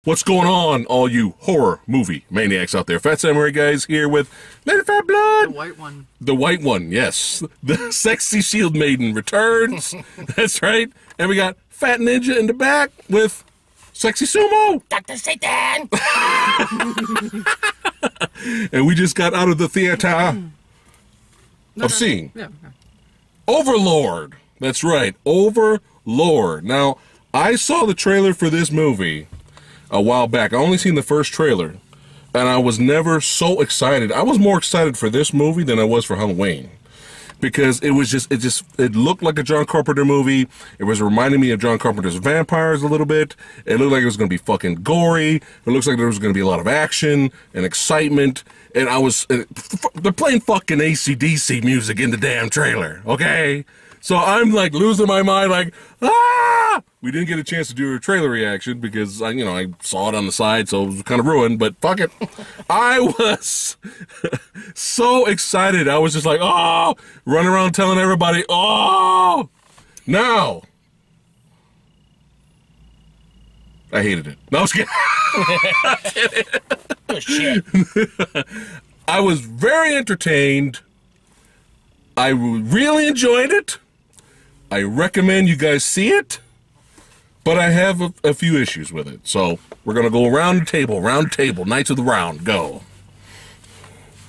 What's going on, all you horror movie maniacs out there? Phat Samurai guys here with Lady Phat Blood. The white one. The white one, yes. The sexy shield maiden returns. That's right. And we got Phat Ninja in the back with Sexy Sumo. Dr. Satan! And we just got out of the theater of seeing Overlord. That's right, Overlord. Now, I saw the trailer for this movie a while back. I only seen the first trailer, and I was never so excited. I was more excited for this movie than I was for Halloween, because it looked like a John Carpenter movie. It was reminding me of John Carpenter's Vampires a little bit. It looked like it was going to be fucking gory. It looks like there was going to be a lot of action and excitement. And they're playing fucking AC/DC music in the damn trailer, okay? So I'm like losing my mind, like, ah! We didn't get a chance to do a trailer reaction because I saw it on the side, so it was kind of ruined, but fuck it. I was so excited. I was just like, oh, running around telling everybody, oh! Now, I hated it. No, I was kidding. Oh, shit. I was very entertained. I really enjoyed it. I recommend you guys see it, but I have a few issues with it. So we're going to go around the table, Knights of the Round, go.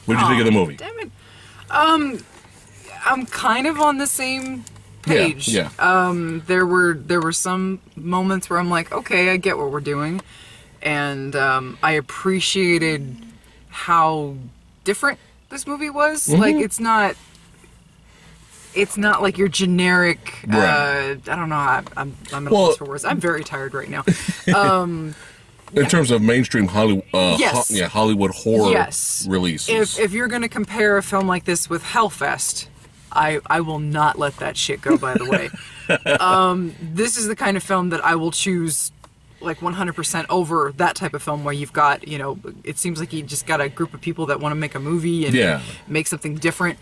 What did you think of the movie? Damn it. I'm kind of on the same page. Yeah. There were some moments where I'm like, okay, I get what we're doing. And I appreciated how different this movie was. Mm-hmm. Like, it's not like your generic, right. I don't know, I'm at a loss for words. I'm very tired right now. In terms of mainstream Hollywood, yes. Hollywood horror yes. releases. If you're going to compare a film like this with Hellfest, I will not let that shit go, by the way. This is the kind of film that I will choose like 100% over that type of film where you've got, it seems like you just got a group of people that want to make a movie and make something different.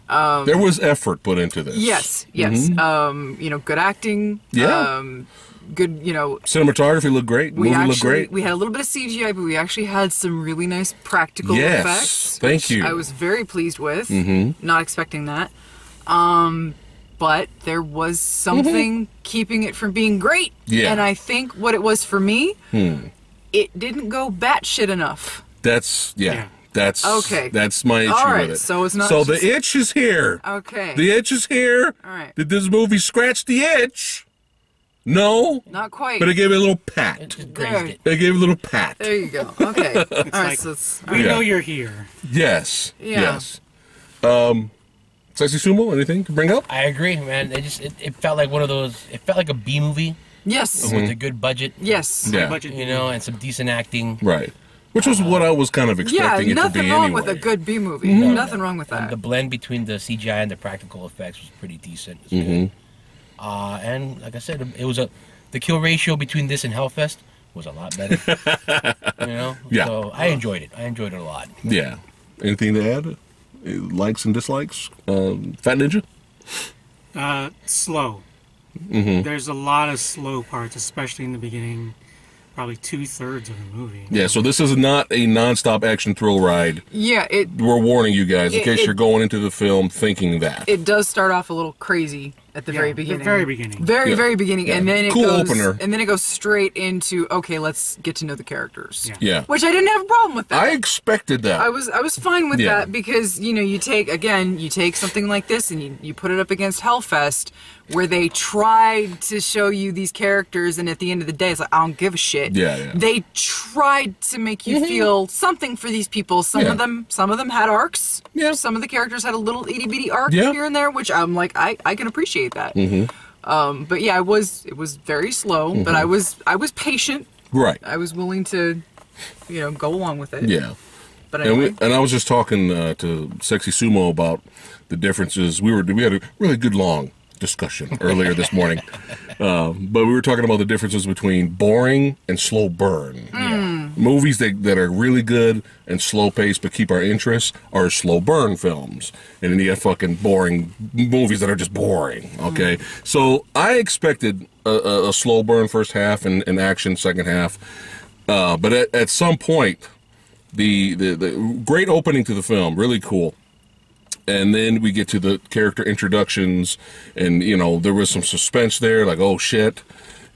There was effort put into this. Yes. Mm-hmm. Good acting. Yeah. Good, cinematography looked great. Movie looked great. We had a little bit of CGI, but we actually had some really nice practical effects. Thank you. I was very pleased with. Mm-hmm. Not expecting that. But there was something keeping it from being great. Yeah. And I think what it was for me, it didn't go batshit enough. That's okay. That's my issue with it. So it's not. So the itch is here. Okay. The itch is here. All right. Did this movie scratch the itch? No. Not quite. But it gave it a little pat. It just grazed it. It gave it a little pat. There you go. Okay. All right. Like, So we know you're here. Yes. Yeah. Yes. Sexy Sumo, anything to bring up? I agree, man. It felt like one of those. It felt like a B movie yes. with a good budget. Yes. Yeah. Budget. And some decent acting. Right. Which was what I was kind of expecting it to be nothing wrong anyway. with a good B movie. No, Nothing wrong with And that. the blend between the CGI and the practical effects was pretty decent. It was good. And like I said, the kill ratio between this and Hellfest was a lot better. Yeah. So I enjoyed it. I enjoyed it a lot. Yeah. Anything to add? Likes and dislikes? Phat Ninja? Slow. There's a lot of slow parts, especially in the beginning. Probably 2/3 of the movie. Yeah, so this is not a non-stop action thrill ride. Yeah, We're warning you guys in case you're going into the film thinking that. it does start off a little crazy at the very beginning. The very beginning. Very beginning, Yeah. and then it Cool goes, opener. and then it goes straight into okay, let's get to know the characters. Yeah. Which I didn't have a problem with that. I expected that. I was fine with Yeah. that because you take something like this and you put it up against Hellfest where they tried to show you these characters and at the end of the day it's like I don't give a shit. Yeah. They tried to make you feel something for these people. Some of them had arcs. Yeah. Some of the characters had a little itty bitty arc Yeah. here and there, which I'm like I can appreciate that. But yeah, it was very slow, but I was patient. Right. I was willing to go along with it. Yeah. But anyway. And I was just talking to Sexy Sumo about the differences. We had a really good long discussion earlier this morning, but we were talking about the differences between boring and slow burn. Movies that are really good and slow paced but keep our interest are slow burn films, and then you got fucking boring movies that are just boring. Okay, so I expected a slow burn first half and action second half. But at some point, the great opening to the film, really cool. And then we get to the character introductions, and, you know, there was some suspense there, like, oh, shit.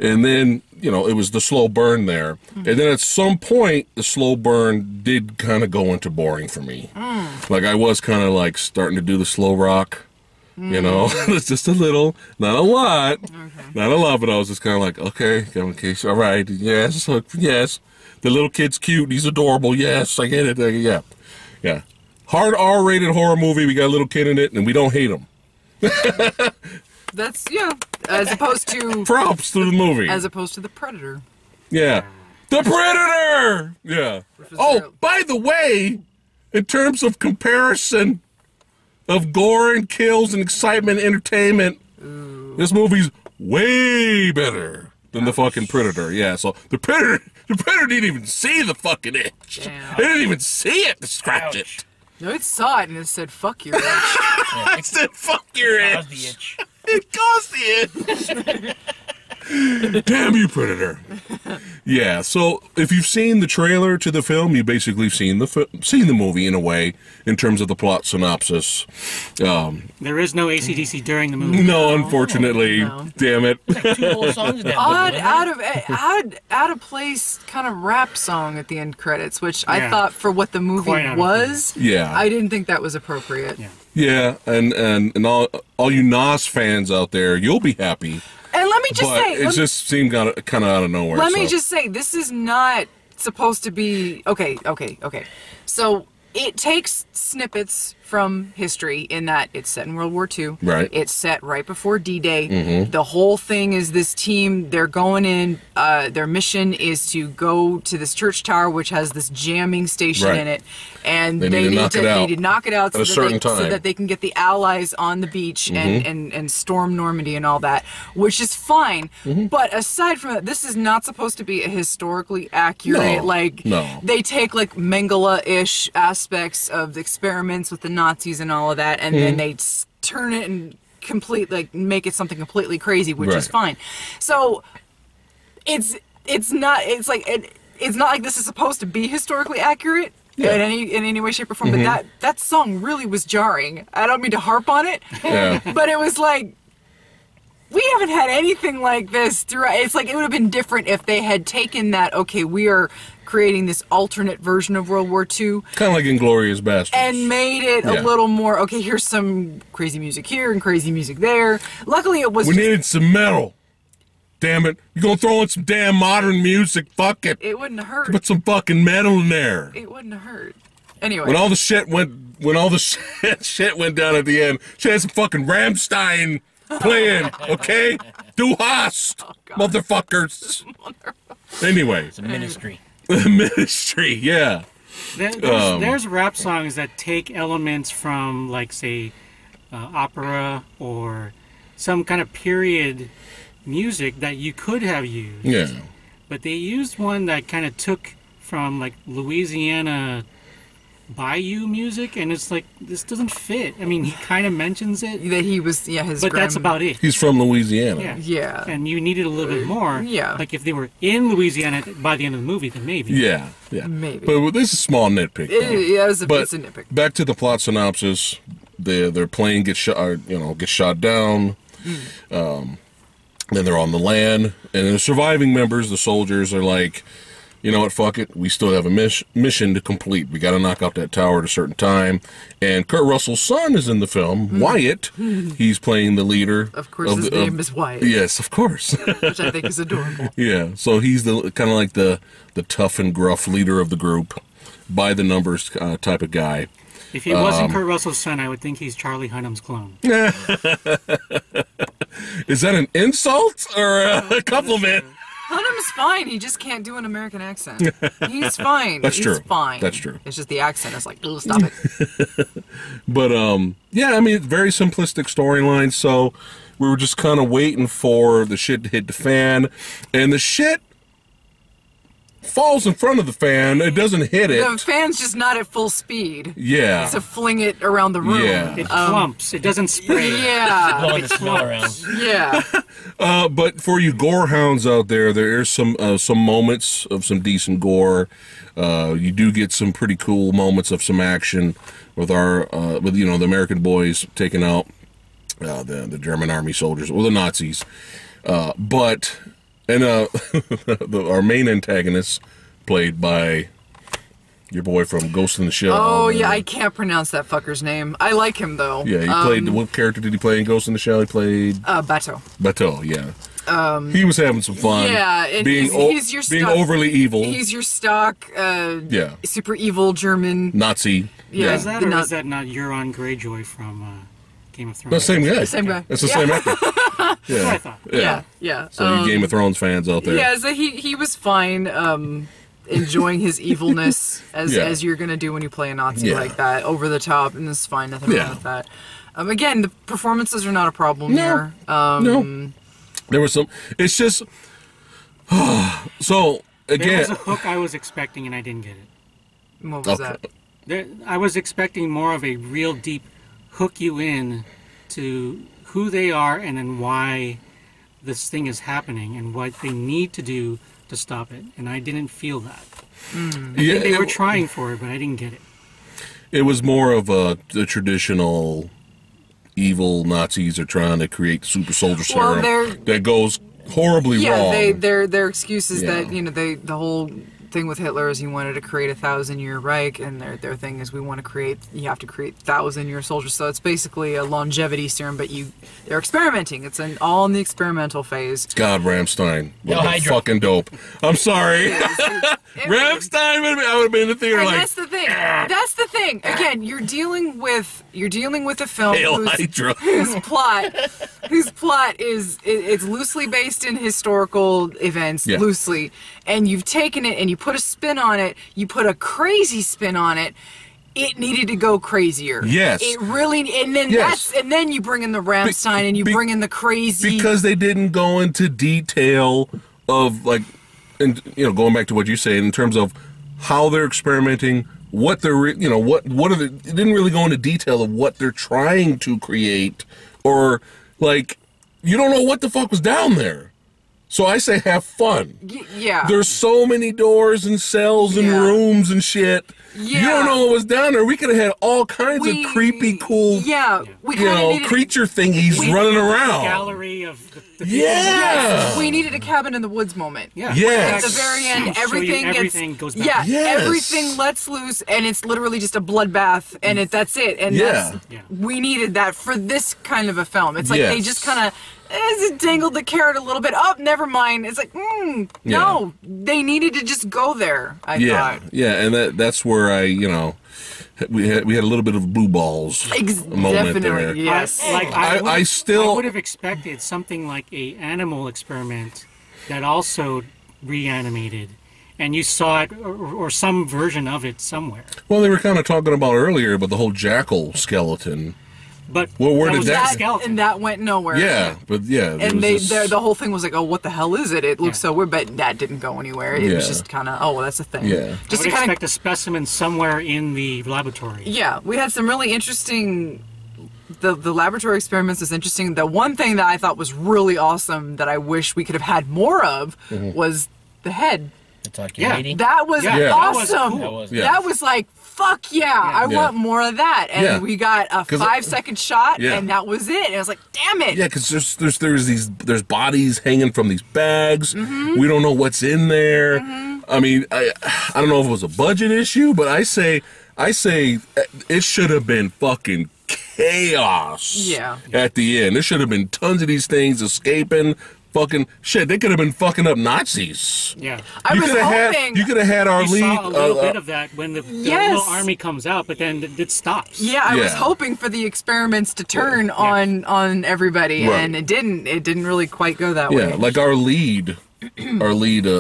And then, you know, it was the slow burn there. And then at some point, the slow burn did kind of go into boring for me. Like, I was kind of, like, starting to do the slow rock, you know? It's just a little, not a lot. Not a lot, but I was just kind of like, okay, all right, yes, yes. The little kid's cute, he's adorable, yes, I get it, yeah. Yeah. Hard R-rated horror movie. We got a little kid in it, and we don't hate him. That's, yeah, as opposed to... Props to the movie. As opposed to The Predator. Yeah. The Predator! Yeah. Oh, by the way, in terms of comparison of gore and kills and excitement and entertainment, this movie's way better than the fucking Predator. Yeah, so the Predator didn't even see the fucking itch. Damn. They didn't even see it to scratch it. No, it saw it and it said, fuck your itch. It said, fuck your itch. It caused the itch. Damn you, Predator. Yeah, so if you've seen the trailer to the film, you've basically seen the movie in a way, in terms of the plot synopsis. There is no AC/DC during the movie. No, unfortunately. No. Damn it. Like 2 whole songs in that movie, out of place kind of rap song at the end credits, which I Yeah. thought for what the movie Quite out of was, Yeah. I didn't think that was appropriate. Yeah. Yeah, and all you Nas fans out there, you'll be happy. And let me just But say, it just seemed kind of out of nowhere. let me just say, this is not supposed to be okay. So it takes snippets from history in that it's set in World War II. Right. It's set right before D-Day. The whole thing is this team, they're going in, their mission is to go to this church tower, which has this jamming station Right. in it. And They need to knock it out they need to knock it out at a certain so time. that they can get the Allies on the beach and storm Normandy and all that, which is fine. But aside from that, this is not supposed to be a historically accurate, No. they take like Mengele-ish aspects of the experiments with the Nazis and all of that, and then they turn it and make it something completely crazy, which is Right. fine. So it's not like this is supposed to be historically accurate. Yeah. In any way, shape, or form, but that song really was jarring. I don't mean to harp on it, Yeah. but it was like, we haven't had anything like this throughout. It's like it would have been different if they had taken that, okay, we are creating this alternate version of World War II, Kind of like Inglourious Basterds. and made it a little more, okay, here's some crazy music here and crazy music there. Luckily, it was We just, needed some metal. Damn it. You're going to throw in some damn modern music. Fuck it. it wouldn't have hurt. Put some fucking metal in there. It wouldn't have hurt. Anyway. When all the shit went down at the end, she had some fucking Rammstein playing, okay? Du hast, motherfuckers. Anyway. It's a ministry. Ministry, yeah. There's rap songs that take elements from, like, say, opera or some kind of period music that you could have used. Yeah. But they used one that kind of took from, like, Louisiana bayou music, and it's like, this doesn't fit. I mean, he kind of mentions it, that he was, his but that's about it. He's from Louisiana. Yeah. And you needed a little bit more. Yeah. Like, if they were in Louisiana by the end of the movie, then maybe. Yeah. Maybe. But this is a small nitpick. though. It's a But nitpick. back to the plot synopsis. Their plane gets shot down. Then they're on the land, and the surviving members, the soldiers, are like, you know what, fuck it. We still have a mission to complete. We got to knock out that tower at a certain time. And Kurt Russell's son is in the film, Wyatt. He's playing the leader. Of course, his name is Wyatt. Yes, of course. Which I think is adorable. Yeah, so he's the kind of like the tough and gruff leader of the group, by the numbers type of guy. If he wasn't Kurt Russell's son, I would think he's Charlie Hunnam's clone. Is that an insult or a compliment? Hunnam's fine. He just can't do an American accent. He's fine. That's He's true. fine. That's true. It's just the accent is like, ugh, stop it. But yeah, I mean, very simplistic storyline. So we were just kind of waiting for the shit to hit the fan, and the shit falls in front of the fan. It doesn't hit it. The fan's just not at full speed. Yeah. To fling it around the room. Yeah. It clumps. It doesn't spray. Yeah. Blowing the snow around. Yeah. But for you gore hounds out there, there is some moments of some decent gore. You do get some pretty cool moments of some action with the American boys taking out the German army soldiers or the Nazis. Our main antagonist, played by your boy from Ghost in the Shell. Oh, yeah, I can't pronounce that fucker's name. I like him, though. Yeah, he played... What character did he play in Ghost in the Shell? He played... Bateau. Bateau, yeah. He was having some fun. Yeah, he's your being stock, overly evil. He's your stock, super evil German... Nazi. Yeah. Is that, or is that not Euron Greyjoy from Game of Thrones? The same guy. Same guy. That's the same actor. That's what I thought. Yeah. So you Game of Thrones fans out there. Yeah, so he was fine, enjoying his evilness as you're gonna do when you play a Nazi like that, over the top, and this is fine, nothing wrong with that. Again, the performances are not a problem here. No. There was some. It's just. So again, there was a hook I was expecting and I didn't get it. What was that? I was expecting more of a real deep hook you in to who they are and then why this thing is happening and what they need to do to stop it. And I didn't feel that. I think they were trying for it, but I didn't get it. It was more of the traditional evil Nazis are trying to create super soldier serum that goes horribly wrong. Yeah, their excuse is that the whole thing with Hitler is he wanted to create a 1,000-year Reich, and their thing is you have to create 1,000-year soldiers. So it's basically a longevity serum, but they're experimenting. It's all in the experimental phase. God, Rammstein, fucking dope. I'm sorry, Rammstein would have been in the theater. And like, that's the thing. That's the thing. Again, you're dealing with a film whose plot is it's loosely based in historical events, loosely, and you've taken it and you put a spin on it. You put a crazy spin on it. It needed to go crazier. Yes. It really, and then you bring in the Rammstein and you bring in the crazy, because they didn't go into detail of going back to what you say in terms of how they're experimenting, what they're what are they? It didn't really go into detail of what they're trying to create, or you don't know what the fuck was down there. So I say have fun. Yeah. There's so many doors and cells and rooms and shit. Yeah. You don't know what was down there. We could have had all kinds of creepy, cool, creature thingies running around. Gallery of the we needed a cabin in the woods moment. Yeah. At the very end, everything goes back. Everything lets loose, and it's literally just a bloodbath, and that's it. And we needed that for this kind of a film. It's like they just kind of dangled the carrot a little bit. Oh, never mind. It's like, no, they needed to just go there. I thought. Yeah, and that's where we had a little bit of blue balls moment there. Yes. I would have expected something like a animal experiment that also reanimated, and you saw it or some version of it somewhere. Well, they were kind of talking about earlier about the whole jackal skeleton. But where did that and that went nowhere. Yeah, but and the whole thing was like, oh, what the hell is it? It looks so weird, but that didn't go anywhere. It was just kind of, oh, well, that's the thing. Yeah, just I would expect a specimen somewhere in the laboratory. Yeah, we had some really interesting. The laboratory experiments is interesting. The one thing that I thought was really awesome that I wish we could have had more of was the head. That was awesome. That was like, fuck yeah, I want more of that. And we got a 5-second shot, and that was it. And I was like, damn it. Yeah, because there's bodies hanging from these bags. We don't know what's in there. I mean, I don't know if it was a budget issue, but I say it should have been fucking chaos at the end. There should have been tons of these things escaping. Fucking shit, they could have been fucking up Nazis. Yeah. I was hoping. You could have had our lead. Saw a little bit of that when the little army comes out, but then it stops. Yeah, I was hoping for the experiments to turn on everybody, and it didn't. It didn't really quite go that way. Yeah, like our lead, the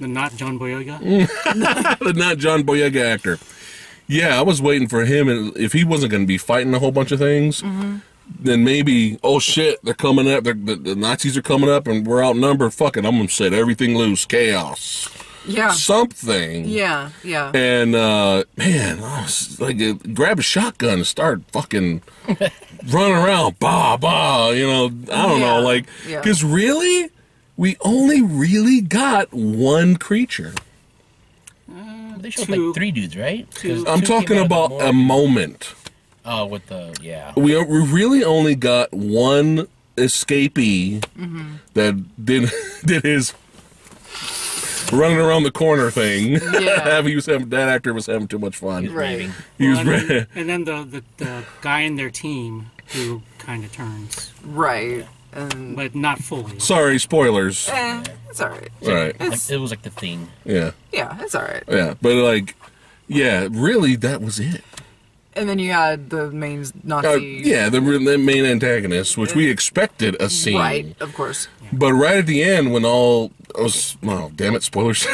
not John Boyega. The not John Boyega actor. Yeah, I was waiting for him, and if he wasn't going to be fighting a whole bunch of things, then maybe, oh shit, they're coming up, the Nazis are coming up and we're outnumbered. Fuck it, I'm gonna set everything loose. Chaos. Yeah. Something. Yeah, yeah. And, man, I was like, grab a shotgun and start fucking running around. Bah, bah, you know, I don't know. Like, because really, we only really got one creature. They showed like 3 dudes, right? I'm talking about a moment. Oh, with the, yeah. We really only got one escapee that did his running around the corner thing. Yeah. That actor was having too much fun. Right. He was and then the guy in their team who kind of turns. Right. But not fully. Sorry, spoilers. It's alright. Right. It was like the thing. Yeah. Yeah, it's alright. Yeah, but like, yeah, really, that was it. And then you had the main Nazi. Yeah, the main antagonist, which we expected a scene. Right, of course. But right at the end, when oh, damn it, spoilers.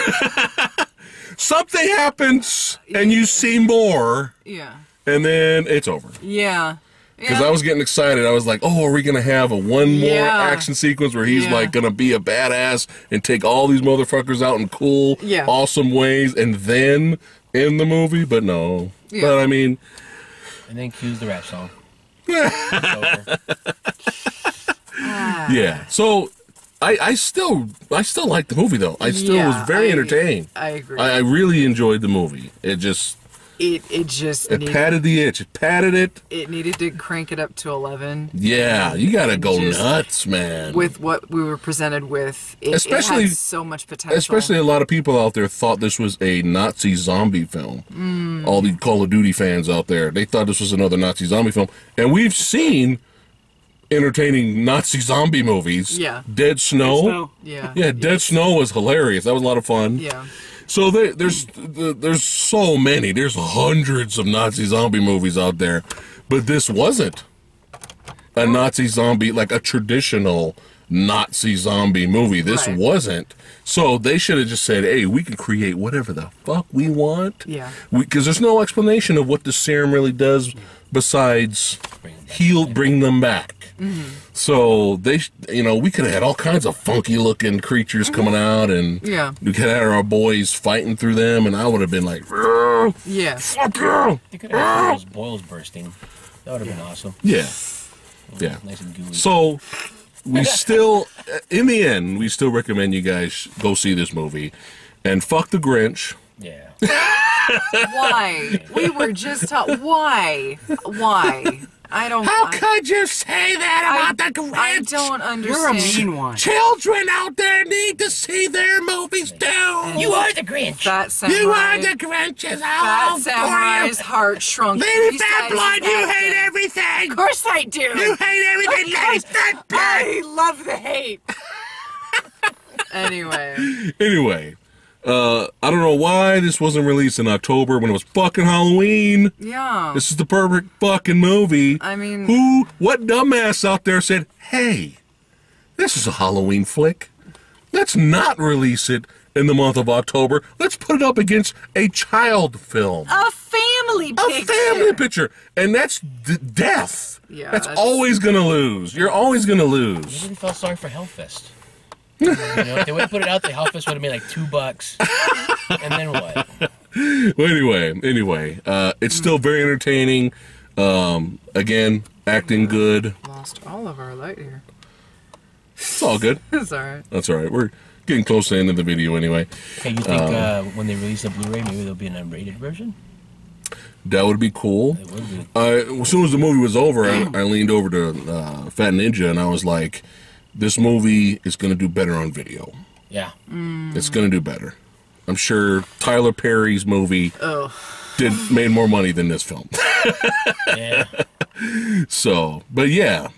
Something happens, and you see more. Yeah. And then it's over. Yeah. Because I was getting excited. I was like, oh, are we going to have one more action sequence where he's like going to be a badass and take all these motherfuckers out in cool, awesome ways and then end the movie? But no. Yeah. But I mean. And then cues the rap song. Yeah. So I still like the movie though. I still was very entertained. I agree. I really enjoyed the movie. It just. It patted the itch. It patted it. It needed to crank it up to 11. Yeah, you gotta go nuts, man. With what we were presented with, it had so much potential. Especially a lot of people out there thought this was a Nazi zombie film. All the Call of Duty fans out there, they thought this was another Nazi zombie film. And we've seen entertaining Nazi zombie movies. Yeah. Dead Snow. Yeah. Yeah, Dead Snow was hilarious. That was a lot of fun. Yeah. So there's so many. There's hundreds of Nazi zombie movies out there, but this wasn't a Nazi zombie, like a traditional Nazi zombie movie. This wasn't. So they should have just said, hey, we can create whatever the fuck we want. Yeah. Because there's no explanation of what the serum really does besides bring them back. So they, we could have had all kinds of funky looking creatures coming out, and we could have had our boys fighting through them, and I would have been like, yeah, fuck you. They could have had those boils bursting. That would have been awesome. Yeah, yeah. Nice and gooey. So we still, in the end, we still recommend you guys go see this movie, and fuck the Grinch. Yeah. Why? We were just why? How could you say that about the Grinch? I don't understand. You're a mean one. Children out there need to see their movies too. You are the Grinch. Fat Samurai. You are the Grinches. Fat Samurai's heart shrunk. Lady Fat Blood, you hate everything. Of course I do. You hate everything. Lady Fat Blood. I love the hate. Anyway. I don't know why this wasn't released in October when it was fucking Halloween. Yeah. This is the perfect fucking movie. I mean... What dumbass out there said, hey, this is a Halloween flick. Let's not release it in the month of October. Let's put it up against a child film. A family picture. A family picture. And that's death. Yeah. That's always going to lose. You're always going to lose. I really felt sorry for Hellfest. If they would have put it out, the Hellfest would have made like $2. And then what? Well, anyway, it's still very entertaining. Again, acting good. Lost all of our light here. It's all good. It's alright. That's alright. We're getting close to the end of the video anyway. Hey, you think when they release the Blu-ray, maybe there'll be an unrated version? That would be cool. It would be. As soon as the movie was over, I leaned over to Phat Ninja and I was like, this movie is going to do better on video. Yeah. It's going to do better. I'm sure Tyler Perry's movie made more money than this film. Yeah. So, but yeah,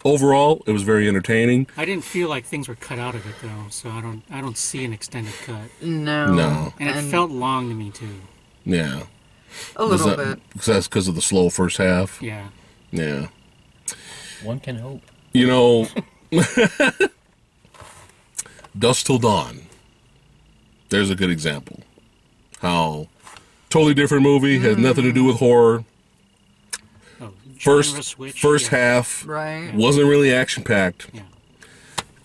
overall, it was very entertaining. I didn't feel like things were cut out of it though, so I don't see an extended cut. No. And it felt long to me too. Yeah. A little bit. That's because of the slow first half. Yeah. Yeah. One can hope. Dusk Till Dawn. There's a good example. How totally different movie, has nothing to do with horror. Oh, genre switch. First half wasn't really action packed,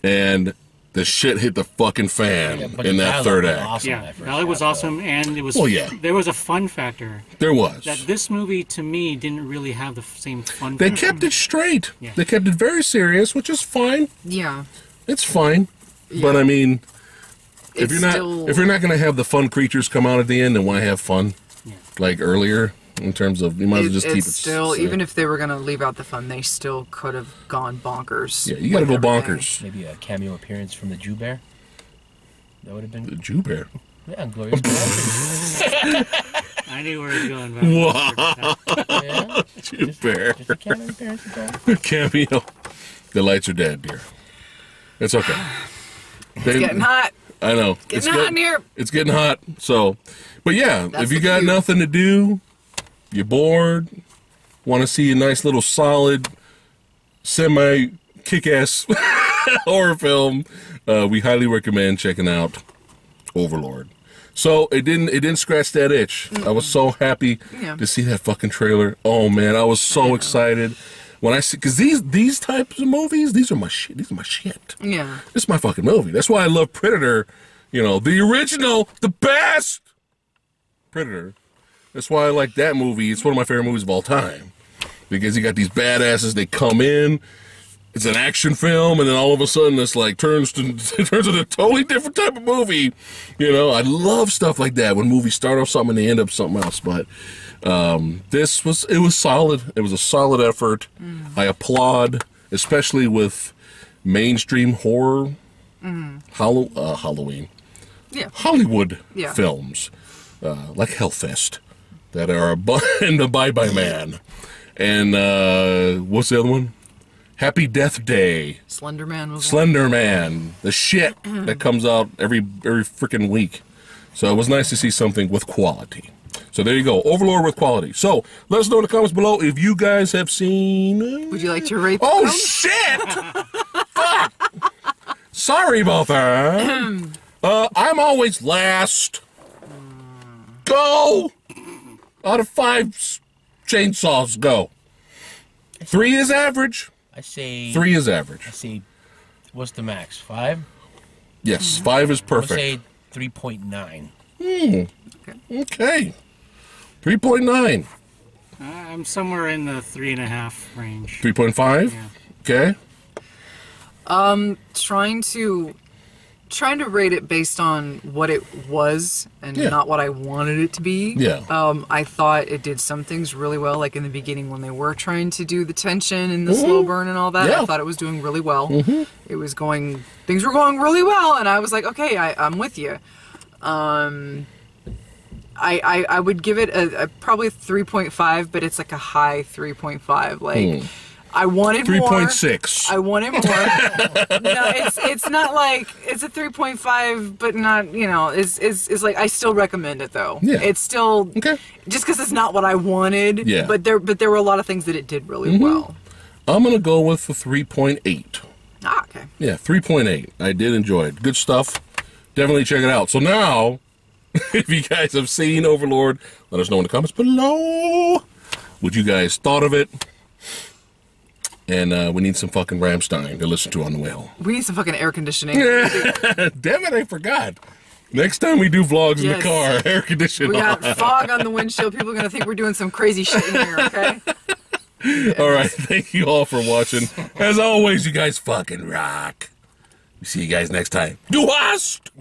and the shit hit the fucking fan in that third act. Awesome it was awesome, and it was. There was a fun factor. There was. That this movie, to me, didn't really have the same fun. They kept it straight. They kept it very serious, which is fine. Yeah, it's fine. But I mean, if you're not going to have the fun creatures come out at the end, then why have fun? Like earlier. In terms of, you might as well just keep it still, even if they were going to leave out the fun, they still could have gone bonkers. Yeah, you got to go bonkers. Maybe a cameo appearance from the Jew Bear. That would have been... The Jew Bear? Yeah, Glorious I knew where he was going. Wow. Jew Bear. Just a cameo appearance. Cameo. The lights are dead, dear. It's okay. It's getting hot. I know. It's getting hot in here. It's getting hot. So, but yeah, if you got nothing to do, you're bored, want to see a nice little solid, semi-kick-ass horror film, we highly recommend checking out Overlord. So it didn't scratch that itch. I was so happy to see that fucking trailer. Oh man, I was so excited when I see, because these types of movies, these are my shit. These are my shit. Yeah, this is my fucking movie. That's why I love Predator. You know, the original, the best Predator. That's why I like that movie. It's one of my favorite movies of all time. Because you got these badasses, they come in, it's an action film, and then all of a sudden it's like turns into a totally different type of movie. You know, I love stuff like that when movies start off something and they end up something else. But it was solid. It was a solid effort. I applaud, especially with mainstream horror, Halloween, Hollywood films like Hellfest. That are in the Bye Bye Man. And what's the other one? Happy Death Day. Slender Man was Slender Man. The shit that comes out every freaking week. So it was nice to see something with quality. So there you go. Overlord with quality. So let us know in the comments below if you guys have seen... Would you like to rate the film? Shit! Fuck! Sorry about that. I'm always last. Go! Out of 5 chainsaws, go. 3 is average. I say 3 is average. I say, what's the max? 5? Yes, 5 is perfect. I say 3.9. Okay. 3.9. I'm somewhere in the 3.5 range. 3.5. Yeah. Okay. Trying to rate it based on what it was and not what I wanted it to be. Yeah. I thought it did some things really well, like in the beginning when they were trying to do the tension and the slow burn and all that. I thought it was doing really well. It was things were going really well, and I was like, okay, I'm with you. I would give it a probably 3.5, but it's like a high 3.5. Like, I wanted 3.6. I wanted more. No, it's not like it's a 3.5, but not, you know, it's like I still recommend it though. Yeah. It's still just because it's not what I wanted. Yeah. But there were a lot of things that it did really well. I'm gonna go with the 3.8. Ah, okay. Yeah, 3.8. I did enjoy it. Good stuff. Definitely check it out. So now, if you guys have seen Overlord, let us know in the comments below what you guys thought of it. And we need some fucking Rammstein to listen to on the way home. We need some fucking air conditioning. Damn it, I forgot. Next time we do vlogs in the car, air conditioning. We got fog on the windshield. People are going to think we're doing some crazy shit in here, okay? All right, thank you all for watching. As always, you guys fucking rock. See you guys next time. Du hast!